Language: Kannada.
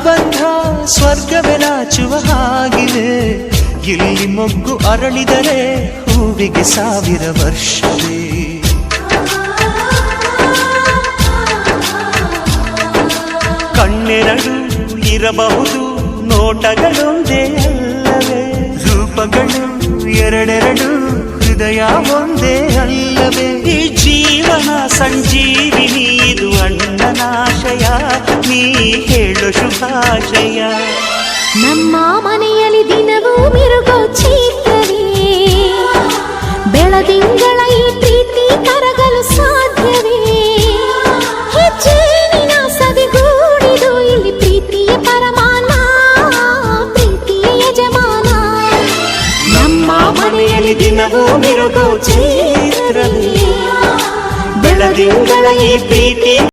ಅನುಬಂಧ ಸ್ವರ್ಗವೇ ನಾಚುವ ಹಾಗಿದೆ. ಇಲ್ಲಿ ಮೊಗ್ಗು ಅರಳಿದರೆ ಹೂವಿಗೆ 1000 ವರ್ಷವೇ. ಕಣ್ಣೆರಡು ಇರಬಹುದು, ನೋಟಗಳೊಂದೇ ಅಲ್ಲವೇ? ರೂಪಗಳು ಎರಡೆರಡು, ಹೃದಯ ಒಂದೇ ಅಲ್ಲವೇ? ಈ ಜೀವನ ಸಂಜೀವಿನಿ, ಇದು ಅಣ್ಣನಾಶಯ, ನೀ ಹೇಳು ಶುಭಾಶಯ. ನಮ್ಮ ಮನೆಯಲ್ಲಿ ದಿನವೂ ಮಿರುಗೋ ಚೈತ್ರವೇ, ಬೆಳದಿಂಗಳ ಈ ಪ್ರೀತಿ ಕರಗಲು ಸಾಧ್ಯವೇ? ಹೆಜ್ಜೇನಿನ ಸವಿಗೂಡಿದು ಇಲ್ಲಿ ಪ್ರೀತಿಯ ಪರಮಾನ, ಪ್ರೀತಿಯ ಯಜಮಾನ. ನಮ್ಮ ಮನೆಯಲ್ಲಿ ದಿನವೂ ಮಿರುಗೋ ಚೈತ್ರವೇ, ಬೆಳದಿಂಗಳ ಈ ಪ್ರೀತಿ